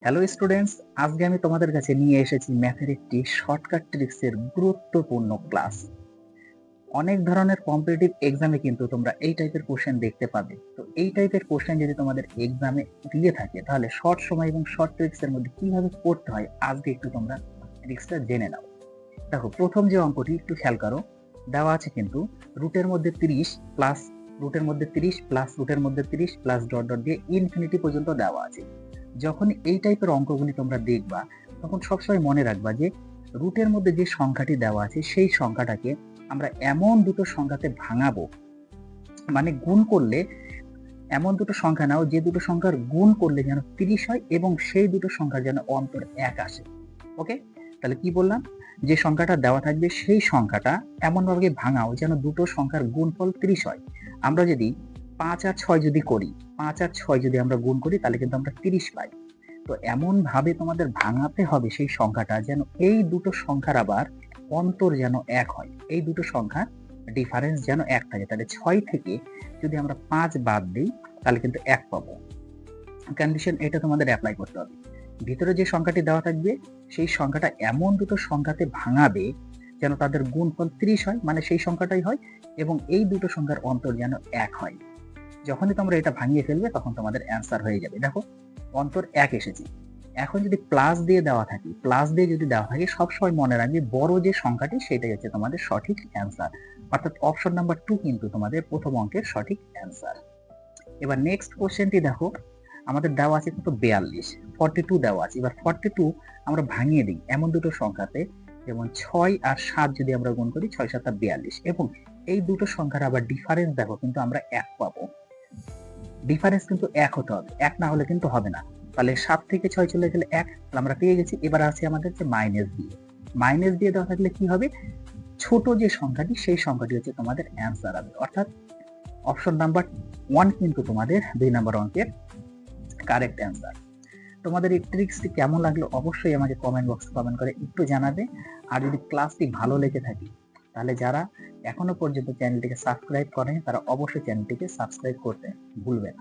Hello students, আজকে আমি তোমাদের কাছে নিয়ে এসেছি ম্যাথের একটি শর্টকাট ট্রিক্সের গুরুত্বপূর্ণ ক্লাস। অনেক ধরনের কম্পিটিটিভ এক্সামে কিন্তু তোমরা এই টাইপের কোশ্চেন দেখতে পাবে। তো এই টাইপের কোশ্চেন যদি তোমাদের এক্সামে দিয়ে থাকে তাহলে শর্ট সময় এবং শর্ট ট্রিক্সের মধ্যে কিভাবে পড়তে হয় আজকে একটু তোমরা ট্রিক্সটা জেনে নাও। দেখো, প্রথম যে অঙ্কটি একটু খেয়াল করো, দেওয়া আছে কিন্তু রুটের মধ্যে 30 প্লাস রুটের মধ্যে 30 প্লাস রুটের মধ্যে 30 প্লাস ডট ডট দিয়ে ইনফিনিটি পর্যন্ত দেওয়া আছে। যখন এই টাইপের অঙ্কগুলি তোমরা দেখবা তখন সবসময় মনে রাখবা যে রুটের মধ্যে যে সংখ্যাটি দেওয়া আছে সেই সংখ্যাটাকে আমরা এমন দুটো সংখ্যাতে ভাঙাবো, মানে গুণ করলে এমন দুটো সংখ্যা নাও যে দুটো সংখ্যার গুণ করলে যেন 30 হয় এবং সেই দুটো সংখ্যার যেন অন্তর 1 আসে। ওকে, তাহলে কি বললাম, যে সংখ্যাটা দেওয়া থাকবে সেই সংখ্যাটা এমনভাবে ভাঙাও যেন দুটো সংখ্যার গুণফল 30 হয়। আমরা যদি 5 আর 6 যদি করি, 5 আর 6 যদি আমরা গুণ করি তাহলে কিন্তু আমরা 30 পাই। তো এমন ভাবে তোমাদের ভাঙাতে হবে সেই সংখ্যাটা যেন এই দুটো সংখ্যার আবার অন্তর যেন 1 হয়, এই দুটো সংখ্যার ডিফারেন্স যেন 1 থাকে। তাহলে 6 থেকে যদি আমরা 5 বাদ দিই তাহলে কিন্তু 1 পাবো। কন্ডিশন এটা তোমাদের অ্যাপ্লাই করতে হবে। ভিতরে যে সংখ্যাটি দেওয়া থাকবে সেই সংখ্যাটা এমন দুটো সংখ্যাতে ভাঙাবে যেন তাদের গুণফল 30 হয়, মানে সেই সংখ্যাটাই হয়, এবং এই দুটো সংখ্যার অন্তর যেন 1 হয়। যখনই তোমরা এটা ভাঙিয়ে ফেলবে তখন তোমাদের অ্যান্সার হয়ে যাবে। দেখো, অন্তর 1 এসেছে। এখন যদি প্লাস দিয়ে দেওয়া থাকে, প্লাস দিয়ে যদি দেওয়া থাকে সবসময় মনে রাখবে বড় যে সংখ্যাটি সেটাই হচ্ছে তোমাদের সঠিক অ্যান্সার। অর্থাৎ অপশন নাম্বার 2 কিন্তু তোমাদের প্রথম অঙ্কের সঠিক অ্যান্সার। এবার নেক্সট কোশ্চেনটি দেখো, আমাদের দেওয়া আছে কিন্তু 42 দেওয়া আছে। এবার 42 আমরা ভাঙিয়ে দিই এমন দুটো সংখ্যাতে, যেমন 6 আর 7 যদি আমরা গুণ করি 6 7 42, এবং এই দুটো সংখ্যার আবার ডিফারেন্স দেখো কিন্তু আমরা 1 পাবো। ডিফারেন্স কিন্তু 1 হতে হবে, 1 না হলে কিন্তু হবে না। তাহলে 7 থেকে 6 চলে গেলে 1, তাহলে আমরা পেয়ে গেছি। এবার আছে আমাদের যে মাইনাস দিয়ে দেওয়া থাকলে কি হবে, ছোট যে সংখ্যাটি সেই সংখ্যাটি হচ্ছে তোমাদের অ্যান্সার হবে। অর্থাৎ অপশন নাম্বার 1 কিন্তু তোমাদের 2 নম্বর অঙ্কের কারেক্ট অ্যান্সার। তোমাদের এই ট্রিক্সটি কেমন লাগলো অবশ্যই আমাকে কমেন্ট বক্সে কমেন্ট করে একটু জানাবে। আর যদি ক্লাসটি ভালো লেগে থাকে তাহলে যারা এখনো পর্যন্ত চ্যানেলটিকে সাবস্ক্রাইব করেনি তারা অবশ্যই চ্যানেলটিকে সাবস্ক্রাইব করতে ভুলবে না।